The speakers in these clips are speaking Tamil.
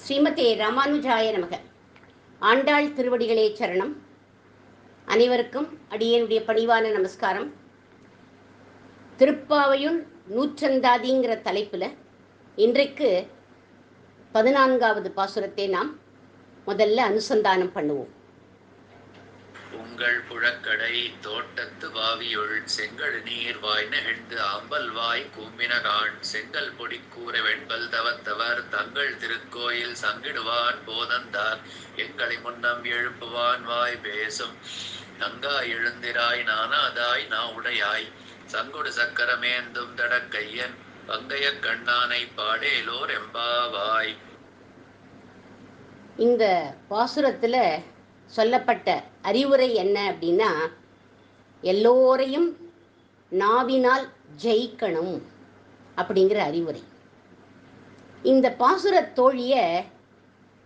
ஸ்ரீமதே ராமானுஜாய நமக. ஆண்டாள் திருவடிகளே சரணம். அனைவருக்கும் அடியேனுடைய பணிவான நமஸ்காரம். திருப்பாவையுள் நூற்றந்தாதிங்கிற தலைப்பில் இன்றைக்கு 14வது பாசுரத்தை நாம் முதல்ல அனுசந்தானம் பண்ணுவோம். உங்கள் புழக்கடை தோட்டத்து வாவியுள் செங்கல் நீர் வாய் நெகிழ்ந்து ஆம்பல் வாய் கூம்பினகான் செங்கல் பொடி கூற வெண்பல் தவத்தவர் தங்கள் திருக்கோயில் சங்கிடுவான் போதந்தார் எங்களை முன்னம் எழுப்புவான் வாய் பேசும் நங்காய் எழுந்திராய் நானாதாய் உடையாய் சங்குடு சக்கரமேந்தும் தடக்கையன் பங்கைய கண்ணானை பாடேலோர் எம்பாவாய். இந்த பாசுரத்தில் சொல்லப்பட்ட அறிவுரை என்ன அப்படின்னா, எல்லோரையும் நாவினால் ஜெயிக்கணும் அப்படிங்கிற அறிவுரை. இந்த பாசுர தோழிய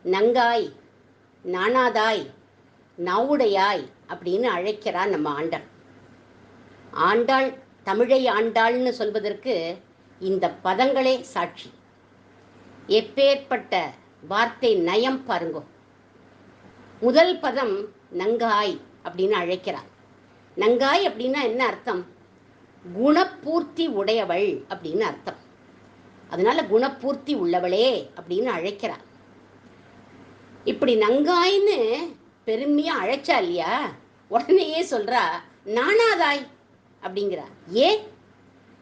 நங்காய், நானாதாய், நாவுடையாய் அப்படின்னு அழைக்கிறார் நம்ம ஆண்டாள். ஆண்டாள் தமிழை ஆண்டாள்னு சொல்வதற்கு இந்த பதங்களே சாட்சி. எப்பேற்பட்ட வார்த்தை நயம் பாருங்கோ. முதல் பதம் நங்காய் அப்படின்னு அழைக்கிறார். நங்காய் அப்படின்னா என்ன அர்த்தம்? குணப்பூர்த்தி உடையவள் அப்படின்னு அர்த்தம். அதனால குணப்பூர்த்தி உள்ளவளே அப்படின்னு அழைக்கிறார். இப்படி நங்காய்னு பெருமையா அழைச்சா இல்லையா, உடனேயே சொல்றா நானாதாய் அப்படிங்கிறா. ஏன்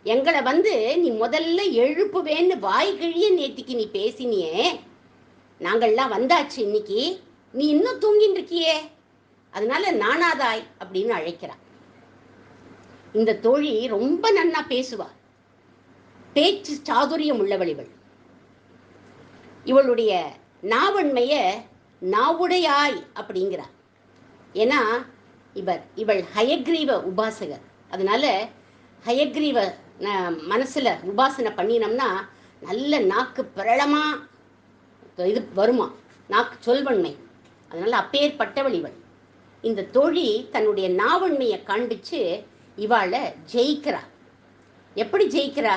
எங்களை நீ முதல்ல எழுப்புவேன்னு வாய் கிழிய நேத்திக்கு நீ பேசினியே, நாங்கள்லாம் வந்தாச்சு இன்னைக்கு, நீ இன்னும் தூங்கின்னு இருக்கியே, அதனால நானாதாய் அப்படின்னு அழைக்கிறான். இந்த தோழி ரொம்ப நன்னா பேசுவா, பேச்சு சாதுரியம் உள்ளவள் இவள். இவளுடைய நாவன்மைய நாவுடையாய் அப்படிங்கிறார். ஏன்னா இவள் ஹயக்ரீவ உபாசகர். அதனால ஹயக்ரீவ மனசுல உபாசனை பண்ணினோம்னா நல்ல நாக்கு பிரளமா இது வருமா, நாக்கு சொல்வன்மை. அதனால அப்பேற்பட்டவள் இவள். இந்த தோழி தன்னுடைய நாவன்மையை காண்பிச்சு இவாளை ஜெயிக்கிறா. எப்படி ஜெயிக்கிறா?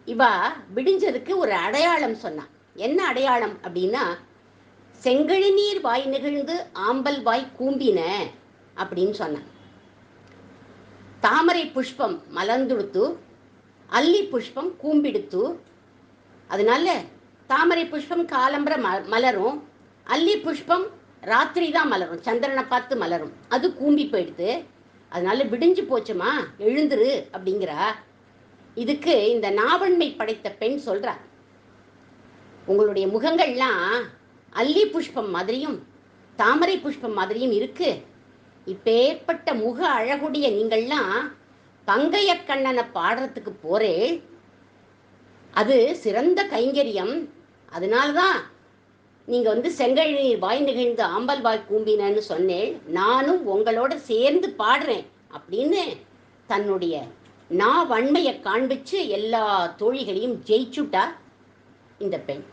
இவா விடிஞ்சதுக்கு ஒரு அடையாளம் சொன்னான். என்ன அடையாளம் அப்படின்னா, செங்கழி நீர் வாய் நெகிழ்ந்து ஆம்பல் வாய் கூம்பின அப்படின்னு சொன்னான். தாமரை புஷ்பம் மலர்ந்துடுத்து, அல்லி புஷ்பம் கூம்பிடுத்து. அதனால தாமரை புஷ்பம் காலம்பர மலரும், அல்லி புஷ்பம் ராத்திரி தான் மலரும், சந்திரனை பார்த்து மலரும், அது கூம்பி போயிடுது. அதனால விடிஞ்சு போச்சுமா, எழுந்துரு அப்படிங்கிறா. இதுக்கு இந்த நாவன்மை படைத்த பெண் சொல்றா, உங்களுடைய முகங்கள்லாம் அல்லி புஷ்பம் மாதிரியும் தாமரை புஷ்பம் மாதிரியும் இருக்கு. இப்பேற்பட்ட முக அழகுடைய நீங்கள்லாம் பங்கைய கண்ணனை பாடுறதுக்கு போறே, அது சிறந்த கைங்கரியம். அதனால்தான் நீங்க செங்கல் நீர் வாய் நிகழ்ந்து ஆம்பல் வாய் கூம்பினன்னு சொன்னேன், நானும் உங்களோட சேர்ந்து பாடுறேன் அப்படின்னு தன்னுடைய நாவன்மையை காண்பிச்சு எல்லா தோழிகளையும் ஜெயிச்சுட்டா இந்த பெண்.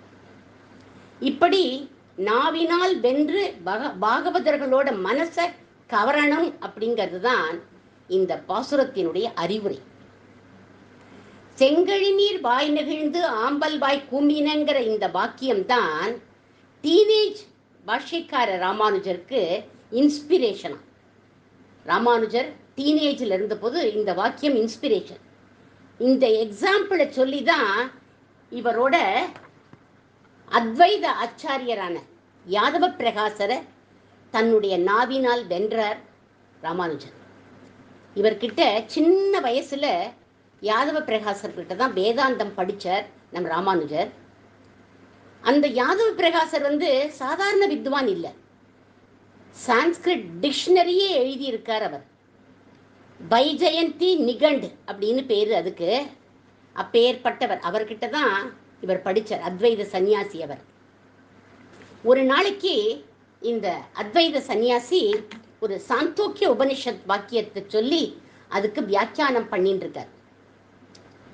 இப்படி நாவினால் வென்று பாகவதர்களோட மனசை கவரணம் அப்படிங்கிறது தான் இந்த பாசுரத்தினுடைய அறிவுரை. செங்கழி நீர் வாய் நெகிழ்ந்து ஆம்பல் வாய் கூம்பினங்கிற இந்த வாக்கியம்தான் டீனேஜ் பாஷ்யக்கார ராமானுஜருக்கு இன்ஸ்பிரேஷனா. ராமானுஜர் டீனேஜில் இருந்தபோது இந்த வாக்கியம் இன்ஸ்பிரேஷன். இந்த எக்ஸாம்பிளை சொல்லி தான் இவரோட அத்வைத ஆச்சாரியரான யாதவ பிரகாசரை தன்னுடைய நாவினால் வென்றார் ராமானுஜர். இவர்கிட்ட சின்ன வயசுல யாதவ பிரகாசர்கிட்ட தான் வேதாந்தம் படித்தார் நம் ராமானுஜர். அந்த யாதவ பிரகாசர் சாதாரண வித்வான் இல்லை, சான்ஸ்கிரிட் டிக்ஷனரியே எழுதியிருக்கார் அவர். வைஜெயந்தி நிகண்ட் அப்படின்னு பேரு அதுக்கு. அப்பேற்பட்டவர். அவர்கிட்ட தான் இவர் படித்தார், அத்வைத சன்னியாசி அவர். ஒரு நாளைக்கு இந்த அத்வைத சன்னியாசி ஒரு சாந்தோக்கிய உபனிஷத் வாக்கியத்தை சொல்லி அதுக்கு வியாக்கியானம் பண்ணிட்டு இருக்கார்.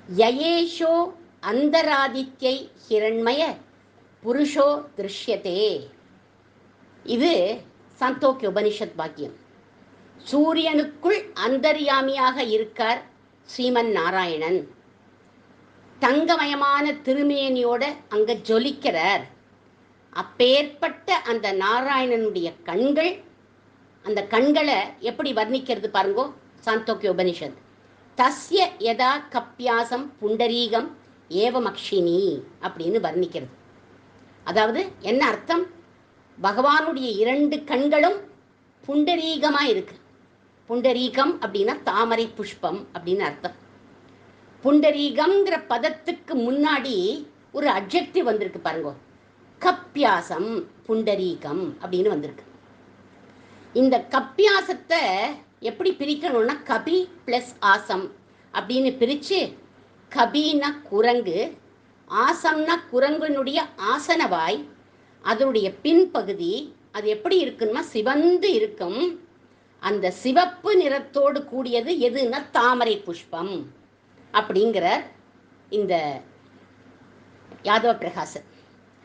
யயேஷோ அந்தராதித்யை ஹிரண்மய புருஷோ திருஷ்யத்தே. இது சாந்தோக்கிய உபனிஷத் வாக்கியம். சூரியனுக்குள் அந்தர்யாமியாக இருக்கார் ஸ்ரீமன் நாராயணன். தங்கமயமான திருமேனியோட அங்க ஜொலிக்கிறார். அப்பேற்பட்ட அந்த நாராயணனுடைய கண்கள், அந்த கண்களை எப்படி வர்ணிக்கிறது பாருங்கோ சாந்தோக்கிய உபனிஷத். தஸ்ய யதா கப்பியாசம் புண்டரீகம் ஏவமக்ஷினி அப்படின்னு வர்ணிக்கிறது. அதாவது என்ன அர்த்தம்? பகவானுடைய 2 கண்களும் புண்டரீகமா இருக்கு. புண்டரீகம் அப்படின்னா தாமரை புஷ்பம் அப்படின்னு அர்த்தம். புண்டரீகம்ங்கிற பதத்துக்கு முன்னாடி ஒரு அட்ஜெக்டிவ் வந்திருக்கு பாருங்க, கப்பியாசம் புண்டரீகம் அப்படின்னு வந்திருக்கு. இந்த கப்பியாசத்தை எப்படி பிரிக்கணும்னா கபி பிளஸ் ஆசம் அப்படின்னு பிரித்து, கபின்னா குரங்கு, ஆசம்னா குரங்கினுடைய ஆசனவாய், அதனுடைய பின்பகுதி அது எப்படி இருக்குன்னா சிவந்து இருக்கும். அந்த சிவப்பு நிறத்தோடு கூடியது எதுன்னா தாமரை புஷ்பம் அப்படிங்கிற இந்த யாதவ பிரகாசர்.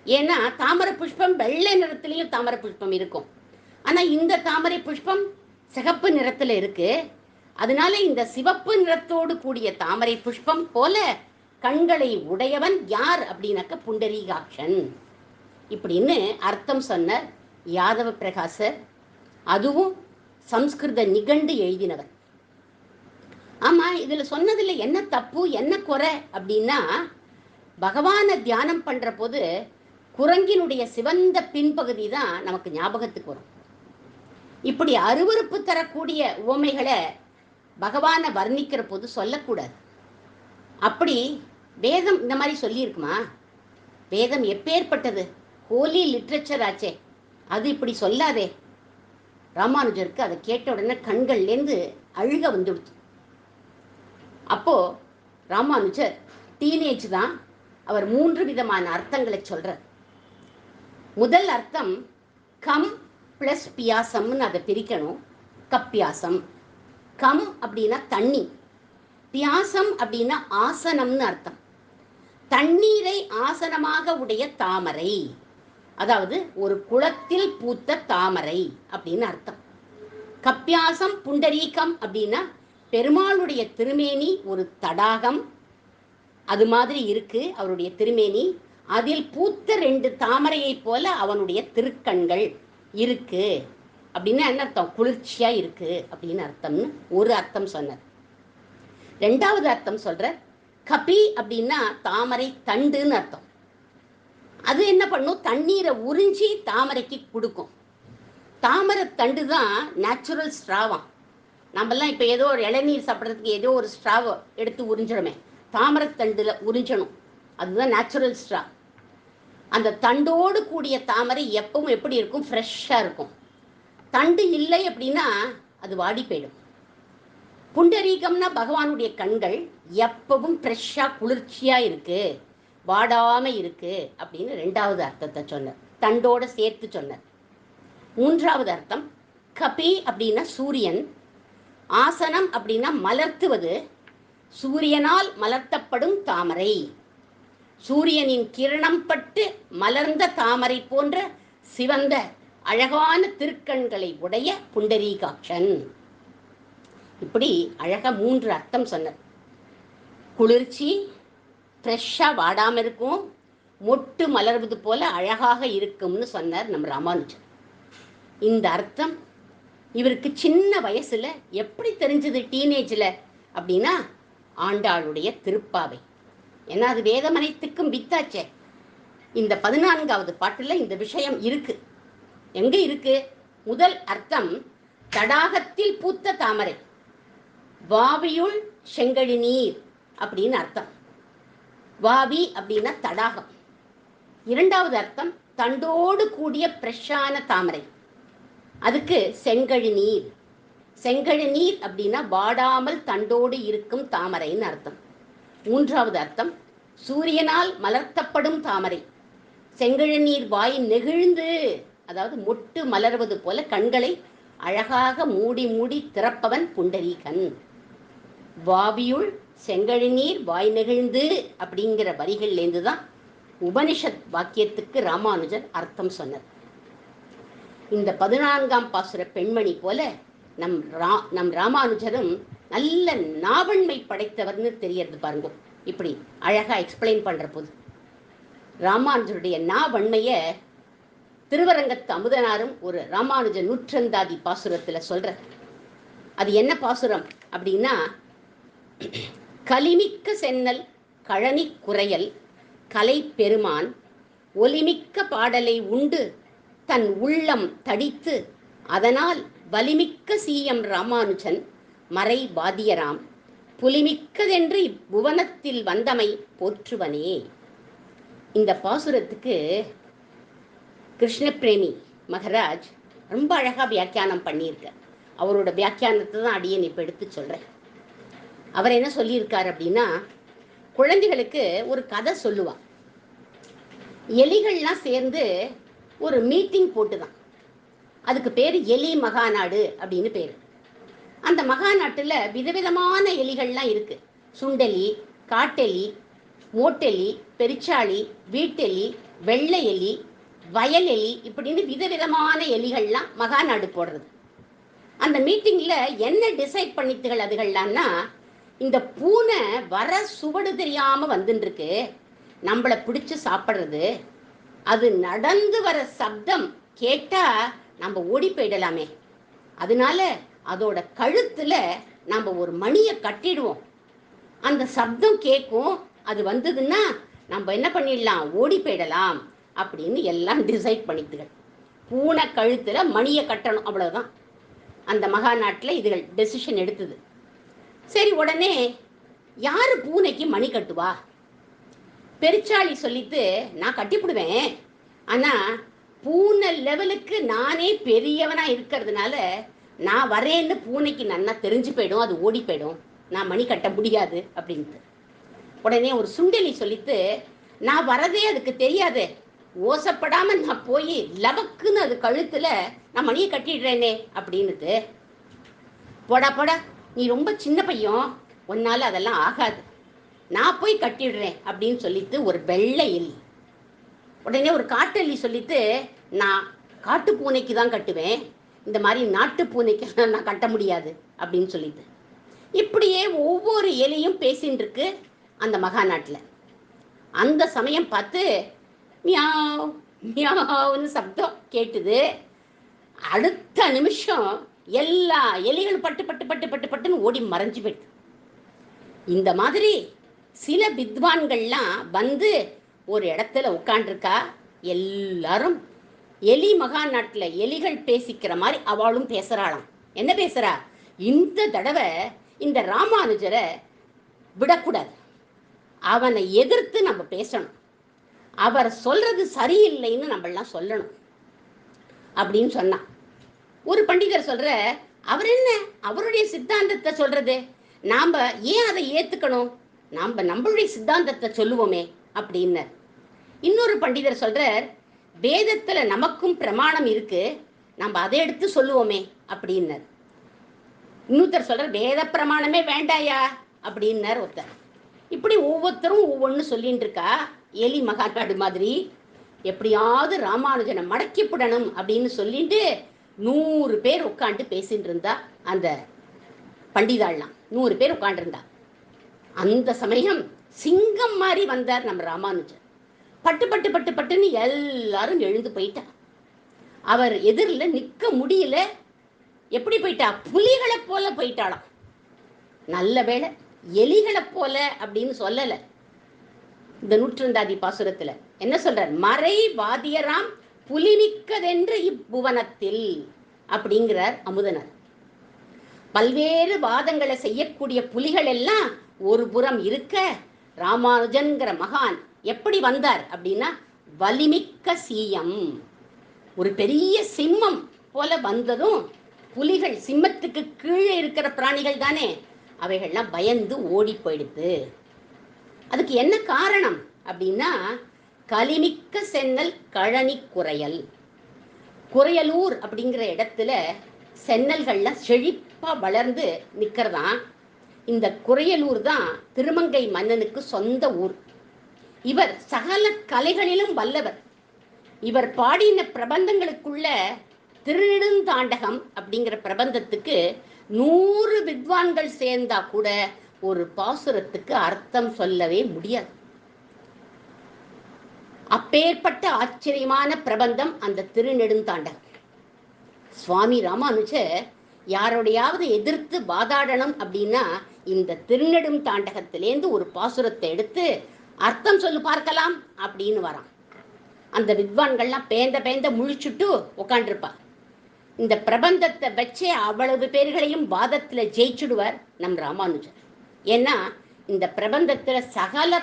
ஏன்னா தாமரை புஷ்பம் வெள்ளை நிறத்துலையும் தாமரை புஷ்பம் இருக்கும், ஆனால் இந்த தாமரை புஷ்பம் சிகப்பு நிறத்தில் இருக்கு. அதனால இந்த சிவப்பு நிறத்தோடு கூடிய தாமரை புஷ்பம் போல கண்களை உடையவன் யார் அப்படின்னாக்க புண்டரீகாட்சன் இப்படின்னு அர்த்தம் சொன்ன யாதவ பிரகாசர். அதுவும் சம்ஸ்கிருத நிகண்டு எழுதினவர். ஆமா, இதுல சொன்னதுல என்ன தப்பு என்ன குறை அப்படின்னா, பகவானை தியானம் பண்ற போது குரங்கினுடைய சிவந்த பின்பகுதி தான் நமக்கு ஞாபகத்துக்கு வரும். இப்படி அருவருப்பு தரக்கூடிய உவமைகளை பகவானை வர்ணிக்கிற போது சொல்லக்கூடாது. அப்படி வேதம் இந்த மாதிரி சொல்லியிருக்குமா? வேதம் எப்பேற்பட்டது, ஹோலி லிட்ரேச்சர் ஆச்சே, அது இப்படி சொல்லாதே. ராமானுஜருக்கு அதை கேட்ட உடனே கண்கள்லேருந்து அழுக வந்துடுச்சு. அப்போ ராமானுஜர் டீனேஜ் தான், அவர் 3 விதமான அர்த்தங்களை சொல்றார். முதல் அர்த்தம் கம் பிளஸ் பியாசம்னு அதை பிரிக்கணும். கப்பியாசம், கம் அப்படின்னா தண்ணி, பியாசம் அப்படின்னா ஆசனம்னு அர்த்தம். தண்ணீரை ஆசனமாக உடைய தாமரை, அதாவது ஒரு குளத்தில் பூத்த தாமரை அப்படின்னு அர்த்தம். கப்பியாசம் புண்டரீகம் அப்படின்னா பெருமாளுடைய திருமேனி ஒரு தடாகம், அது மாதிரி இருக்கு அவருடைய திருமேனி. அதில் பூத்த 2 தாமரையை போல அவனுடைய திருக்கண்கள் இருக்கு அப்படின்னா என்ன அர்த்தம்? குளிர்ச்சியா இருக்கு அப்படின்னு அர்த்தம்னு ஒரு அர்த்தம் சொன்னார். 2வது அர்த்தம் சொல்ற, கபி அப்படின்னா தாமரை தண்டுன்னு அர்த்தம். அது என்ன பண்ணும்? தண்ணீரை உறிஞ்சி தாமரைக்கு கொடுக்கும். தாமரை தண்டு தான் நேச்சுரல் ஸ்ட்ராவாம். நம்மெல்லாம் இப்போ ஏதோ ஒரு இளநீர் சாப்பிட்றதுக்கு ஏதோ ஒரு ஸ்ட்ராவை எடுத்து உறிஞ்சிடமே, தாமரை தண்டில் உறிஞ்சணும், அதுதான் நேச்சுரல் ஸ்ட்ரா. அந்த தண்டோடு கூடிய தாமரை எப்பவும் எப்படி இருக்கும்? ஃப்ரெஷ்ஷாக இருக்கும். தண்டு இல்லை அப்படின்னா அது வாடி போயிடும். புண்டரீகம்னா பகவானுடைய கண்கள் எப்பவும் ஃப்ரெஷ்ஷாக குளிர்ச்சியாக இருக்கு, வாடாமல் இருக்கு அப்படின்னு 2வது அர்த்தத்தை சொன்னார், தண்டோட சேர்த்து சொன்னார். 3வது அர்த்தம் கபி அப்படின்னா சூரியன், ஆசனம் அப்படின்னா மலர்த்துவது, சூரியனால் மலர்த்தப்படும் தாமரை, சூரியனின் கிரணம் பட்டு மலர்ந்த தாமரை போன்ற சிவந்த அழகான திருக்கண்களை உடைய புண்டரீகாட்சன். இப்படி அழகா 3 அர்த்தம் சொன்னார். குளிர்ச்சி, ஃப்ரெஷ்ஷாக வாடாமல் இருக்கும், மொட்டு மலர்வது போல அழகாக இருக்கும்னு சொன்னார் நம்ம ராமானுஜர். இந்த அர்த்தம் இவருக்கு சின்ன வயசுல எப்படி தெரிஞ்சது, டீனேஜில் அப்படின்னா ஆண்டாளுடைய திருப்பாவை. ஏன்னா அது வேதமனைத்துக்கும் வித்தாச்சே. இந்த 14வது பாட்டுல இந்த விஷயம் இருக்கு. எங்க இருக்கு? முதல் அர்த்தம் தடாகத்தில் பூத்த தாமரை, வாவியுள் செங்கழி நீர் அப்படின்னு அர்த்தம். வாவி அப்படின்னா தடாகம். 2வது அர்த்தம் தண்டோடு கூடிய ஃப்ரெஷ்ஷான தாமரை, அதுக்கு செங்கழி நீர். செங்கழி நீர் அப்படின்னா வாடாமல் தண்டோடு இருக்கும் தாமரைன்னு அர்த்தம். 3வது அர்த்தம் சூரியனால் மலர்த்தப்படும் தாமரை, செங்கழி நீர் வாய் நெகிழ்ந்து, அதாவது மொட்டு மலர்வது போல கண்களை அழகாக மூடி மூடி திறப்பவன் புண்டரீகன். வாவியுள் செங்கழி நீர் வாய் நெகிழ்ந்து அப்படிங்கிற வரிகள்லேருந்து தான் உபனிஷத் வாக்கியத்துக்கு ராமானுஜர் அர்த்தம் சொன்னார். இந்த 14ஆம் பாசுர பெண்மணி போல நம் ராமானுஜரும் நல்ல நாவன்மை படைத்தவர்னு தெரியறது பாருங்க. இப்படி அழகா எக்ஸ்பிளைன் பண்ற போது ராமானுஜருடைய நாவன்மையை திருவரங்கத்து அமுதனாரும் ஒரு ராமானுஜ நூற்றந்தாதி பாசுரத்தில் சொல்ற. அது என்ன பாசுரம் அப்படின்னா, கலிமிக்க சென்னல் கழனி குறையல் கலை பெருமான் ஒலிமிக்க பாடலை உண்டு தன் உள்ளம் தடித்து அதனால் வலிமிக்க சீயம் ராமானுஜன் மறை பாதியராம் புலிமிக்கதென்று இப்புவனத்தில் வந்தமை போற்றுவனே. இந்த பாசுரத்துக்கு கிருஷ்ணபிரேமி மகராஜ் ரொம்ப அழகாக வியாக்கியானம் பண்ணியிருக்க. அவரோட வியாக்கியானத்தை தான் அடியேன் இப்போ எடுத்து சொல்கிறேன். அவர் என்ன சொல்லியிருக்கார் அப்படின்னா, குழந்தைகளுக்கு ஒரு கதை சொல்லுவா. எலிகள்லாம் சேர்ந்து ஒரு மீட்டிங் போட்டு தான், அதுக்கு பேர் எலி மகாநாடு அப்படின்னு பேர். அந்த மகாநாட்டில் விதவிதமான எலிகள்லாம் இருக்குது. சுண்டெலி, காட்டெலி, மோட்டெலி, பெருச்சாளி, வீட்டெலி, வெள்ளை எலி, வயல் எலி, இப்படின்னு விதவிதமான எலிகள்லாம் மகாநாடு போடுறது. அந்த மீட்டிங்கில் என்ன டிசைட் பண்ணித்துகள் அதுகள்லாம்னா, இந்த பூனை வர சுவடு தெரியாமல் வந்துருக்கு, நம்மளை பிடிச்சி சாப்பிட்றது, அது நடந்து வர சப்தம் கேட்டால் நம்ம ஓடி போயிடலாமே, அதனால அதோட கழுத்தில் நம்ம ஒரு மணியை கட்டிடுவோம், அந்த சப்தம் கேட்கும், அது வந்ததுன்னா நம்ம என்ன பண்ணிடலாம், ஓடி போயிடலாம் அப்படின்னு எல்லாம் டிசைட் பண்ணித்துகள். பூனை கழுத்தில் மணியை கட்டணும், அவ்வளோதான். அந்த மகாநாட்டில் இதுகள் டெசிஷன் எடுத்தது. சரி, உடனே யார் பூனைக்கு மணி கட்டுவா? பெருச்சாளி சொல்லிட்டு, நான் கட்டிவிடுவேன், ஆனால் பூனை லெவலுக்கு நானே பெரியவனா இருக்கிறதுனால நான் வரேன்னு பூனைக்கு நன்னா தெரிஞ்சு போயிடும், அது ஓடி போயிடும், நான் மணி கட்ட முடியாது அப்படின்ட்டு. உடனே ஒரு சுண்டெலி சொல்லிட்டு, நான் வரதே அதுக்கு தெரியாது, ஓசப்படாமல் நான் போய் லவக்குன்னு அது கழுத்தில் நான் மணியை கட்டிடுறேனே அப்படின்னுட்டு. போடா போடா, நீ ரொம்ப சின்ன பையன், உன்னால் அதெல்லாம் ஆகாது, நான் போய் கட்டிடுறேன் அப்படின்னு சொல்லிட்டு ஒரு வெள்ளை எலி. உடனே ஒரு காட்டெலி சொல்லிட்டு, நான் காட்டு பூனைக்கு தான் கட்டுவேன், இந்த மாதிரி நாட்டு பூனைக்கு நான் கட்ட முடியாது அப்படின்னு சொல்லிட்டு. இப்படியே ஒவ்வொரு எலியும் பேசின்னு இருக்கு அந்த மகாநாட்டில். அந்த சமயம் பார்த்து மியாவ் மியாவுன்னு சப்தம் கேட்டுது. அடுத்த நிமிஷம் எல்லா எலிகளும் பட்டு பட்டு பட்டு பட்டு பட்டுன்னு ஓடி மறைஞ்சு போயிட்டு. இந்த மாதிரி சில வித்வான்கள்லாம் வந்து ஒரு இடத்துல உட்காண்டிருக்கா. எல்லாரும் எலி மகாநாட்டில் எலிகள் பேசிக்கிற மாதிரி அவளும் பேசுகிறாளாம். என்ன பேசுகிறா? இந்த தடவை இந்த ராமானுஜரை விடக்கூடாது, அவனை எதிர்த்து நம்ம பேசணும், அவர் சொல்றது சரியில்லைன்னு நம்மளாம் சொல்லணும் அப்படின்னு சொன்னான். ஒரு பண்டிதர் சொல்ற, அவர் என்ன அவருடைய சித்தாந்தத்தை சொல்றது, நாம் ஏன் அதை ஏற்றுக்கணும், நாம் நம்மளுடைய சித்தாந்தத்தை சொல்லுவோமே அப்படின்னு. இன்னொரு பண்டிதர் சொல்றார், வேதத்தில் நமக்கும் பிரமாணம் இருக்கு, நம்ம அதை எடுத்து சொல்லுவோமே அப்படின்னார். இன்னொருத்தர் சொல்றார், வேத பிரமாணமே வேண்டாயா அப்படின்னார் ஒருத்தர். இப்படி ஒவ்வொருத்தரும் ஒவ்வொன்று சொல்லிட்டு இருக்கா. எலி மகாநாடு மாதிரி எப்படியாவது ராமானுஜனை மடக்கிப்படணும் அப்படின்னு சொல்லிட்டு 100 பேர் உட்காந்து பேசிட்டு இருந்தா. அந்த பண்டிதாள்லாம் 100 பேர் உட்காண்டிருந்தா. அந்த சமயம் சிங்கம் மாதிரி வந்தார் நம்ம ராமானுஜர். பட்டு பட்டு பட்டு பட்டுன்னு எல்லாரும் எழுந்து போயிட்டா. அவர் எதிரில் நிற்க முடியல. எப்படி போயிட்டா? புலிகளை போல போயிட்டாளாம். நல்ல வேளை எலிகளை போல அப்படின்னு சொல்லலை. இந்த நூற்றந்தாதி பாசுரத்தில் என்ன சொல்றார்? மறை வாதியராம் புலிமிக்கதென்று இப்புவனத்தில் அப்படிங்கிறார் அமுதனர். பல்வேறு வாதங்களை செய்யக்கூடிய புலிகள் எல்லாம் ஒரு புறம் இருக்க, ராமானுஜன்கிற மகான் எப்படி வந்தார் அப்படின்னா, வலிமிக்க சீயம், ஒரு பெரிய சிம்மம் போல வந்ததும் புலிகள், சிம்மத்துக்கு கீழே இருக்கிற பிராணிகள் தானே, அவைகள்லாம் பயந்து ஓடி போயிடுது. அதுக்கு என்ன காரணம் அப்படின்னா, கலிமிக்க சென்னல் கழனி குறையல். குறையலூர் அப்படிங்கிற இடத்துல சென்னல்கள்லாம் செழிப்பாக வளர்ந்து நிற்கிறதான். இந்த குறையலூர் தான் திருமங்கை மன்னனுக்கு சொந்த ஊர். இவர் சகல கலைகளிலும் வல்லவர். இவர் பாடின பிரபந்தங்களுக்குள்ள திருநெடுந்தாண்டகம் அப்படிங்கிற பிரபந்தத்துக்கு 100 வித்வான்கள் சேர்ந்தா கூட ஒரு பாசுரத்துக்கு அர்த்தம் சொல்லவே முடியாது. அப்பேற்பட்ட ஆச்சரியமான பிரபந்தம் அந்த திருநெடுந்தாண்டகம். சுவாமி ராமானுஜர் யாரோடையாவது எதிர்த்து வாதாடணும் அப்படின்னா இந்த திருநெடுந்தாண்டகத்திலேருந்து ஒரு பாசுரத்தை எடுத்து அர்த்தம் சொல்லு பார்க்கலாம் அப்படின்னு வரான். அந்த வித்வான்கள்லாம் பேந்த முழிச்சுட்டு உட்காண்டிருப்பா. இந்த பிரபந்தத்தை வச்சே அவ்வளவு பேர்களையும் வாதத்துல ஜெயிச்சுடுவார் நம் ராமானுஜர். ஏன்னா இந்த பிரபந்தத்துல சகல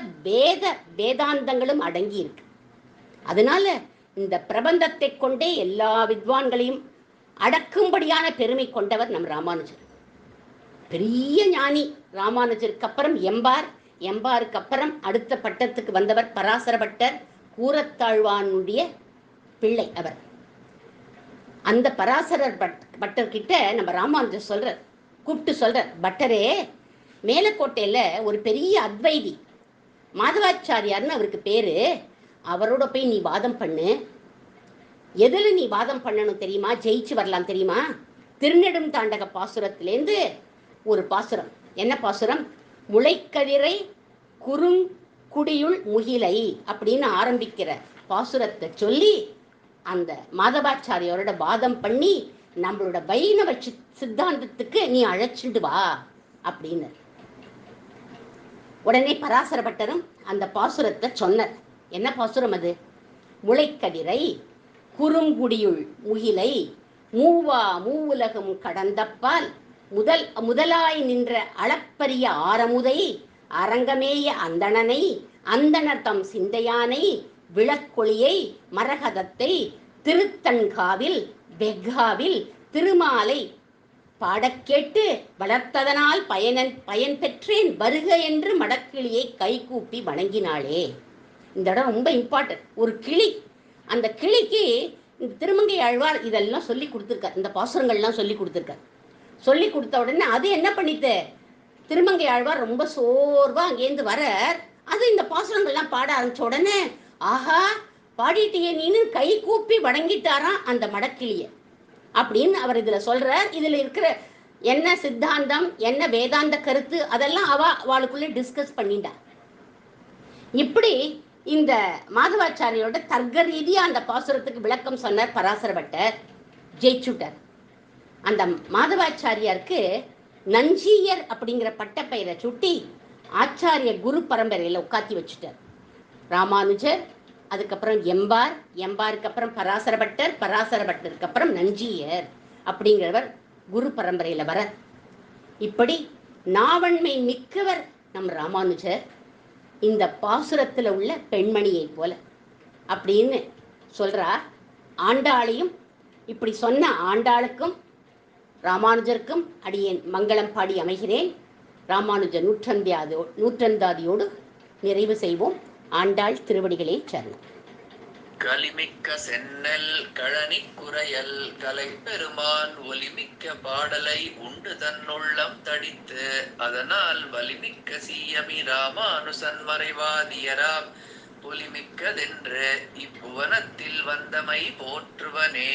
வேதாந்தங்களும் அடங்கி இருக்கு. அதனால இந்த பிரபந்தத்தை கொண்டே எல்லா வித்வான்களையும் அடக்கும்படியான பெருமை கொண்டவர் நம் ராமானுஜர். பெரிய ஞானி. ராமானுஜருக்கு அப்புறம் எம்பாருக்கு அப்புறம் அடுத்த பட்டத்துக்கு வந்தவர் பராசர பட்டர், கூரத்தாழ்வானுடைய பிள்ளை அவர். அந்த பராசரர் பட்டர்கிட்ட நம்ம ராமானுஜர் சொல்றார், கூப்பிட்டு சொல்றார், பட்டரே, மேலக்கோட்டையில ஒரு பெரிய அத்வைதி மாதவாச்சாரியார்னு அவருக்கு பேரு, அவரோட போய் நீ வாதம் பண்ணு. எதுல நீ வாதம் பண்ணணும் தெரியுமா? ஜெயிச்சு வரலாம் தெரியுமா? திருநெடுந்தாண்டக பாசுரத்திலேருந்து ஒரு பாசுரம். என்ன பாசுரம்? முளைக்கதிரை குறுங்குடியுள் முகிலை அப்படின்னு ஆரம்பிக்கிற பாசுரத்தை சொல்லி அந்த மாதவாச்சாரியோட வாதம் பண்ணி நம்மளோட வைணவ சித்தாந்தத்துக்கு நீ அழைச்சிட்டு வா அப்படின்னு. உடனே பராசர பட்டரும் அந்த பாசுரத்தை சொன்னார். என்ன பாசுரம் அது? முளைக்கதிரை குறுங்குடியுள் முகிலை மூவுலகம் கடந்தப்பால் முதலாய் நின்ற அளப்பரிய ஆரமுதை அரங்கமேய அந்தணனை அந்தணர் தம் சிந்தையானை விளக்கொளியை மரகதத்தை திருத்தன்காவில் வெக்காவில் திருமாலை பாடக்கேட்டு வளர்த்ததனால் பயன் பெற்றேன் வருக என்று மடக்கிளியை கைகூப்பி வணங்கினாளே. இந்த இடம் ரொம்ப இம்பார்ட்டன்ட். ஒரு கிளி, அந்த கிளிக்கு இந்த திருமங்கை ஆழ்வார் இதெல்லாம் சொல்லி கொடுத்துருக்கார், இந்த பாசுரங்கள்லாம் சொல்லி கொடுத்துருக்கார். சொல்லி கொடுத்த உடனே அது என்ன பண்ணிட்டு, திருமங்கை ஆழ்வார் ரொம்ப சோர்வா அங்கேருந்து வர அது இந்த பாசுரங்கள்லாம் பாட ஆரம்பிச்ச உடனே, ஆஹா பாடிட்டியே நீனு கை கூப்பி வணங்கிட்டாராம் அந்த மடக்கிளிய அப்படின்னு அவர் இதுல சொல்றார். இதுல இருக்கிற என்ன சித்தாந்தம், என்ன வேதாந்த கருத்து, அதெல்லாம் அவளுக்குள்ளே டிஸ்கஸ் பண்ணிட்டார். இப்படி இந்த மாதவாச்சாரியோட தர்க்க ரீதியா அந்த பாசுரத்துக்கு விளக்கம் சொன்னார் பராசர பட்டர், ஜெயிச்சுட்டார். அந்த மாதவாச்சாரியாருக்கு நஞ்சியர் அப்படிங்கிற பட்டப்பெயரை சுட்டி ஆச்சாரிய குரு பரம்பரையில உட்காத்தி வச்சுட்டார். ராமானுஜர், அதுக்கப்புறம் எம்பாருக்கு அப்புறம் பராசர பட்டருக்கு அப்புறம் நஞ்சியர் அப்படிங்கிறவர் குரு பரம்பரையில வர. இப்படி நாவன்மை மிக்கவர் நம் ராமானுஜர். இந்த பாசுரத்துல உள்ள பெண்மணியை போல அப்படின்னு சொல்றா. ஆண்டாளையும் இப்படி சொன்ன ஆண்டாளுக்கும் ராமானுஜருக்கும் அடியேன் மங்களம் பாடி அமைகிறேன். ராமானுஜர் நூற்றந்தாதியோடு நிறைவு செய்வோம். ஆண்டாள் திருவடிகளே சரணம். கலிமிக்க சென்னல் கழனி குறையல் கலை பெருமான் ஒலிமிக்க பாடலை உண்டு தன்னுள்ளம் தடித்து அதனால் வலிமிக்க சீயமி ராமானுசன் மறைவாதியராம் புலிமிக்கதென்று இப்புவனத்தில் வந்தமை போற்றுவனே.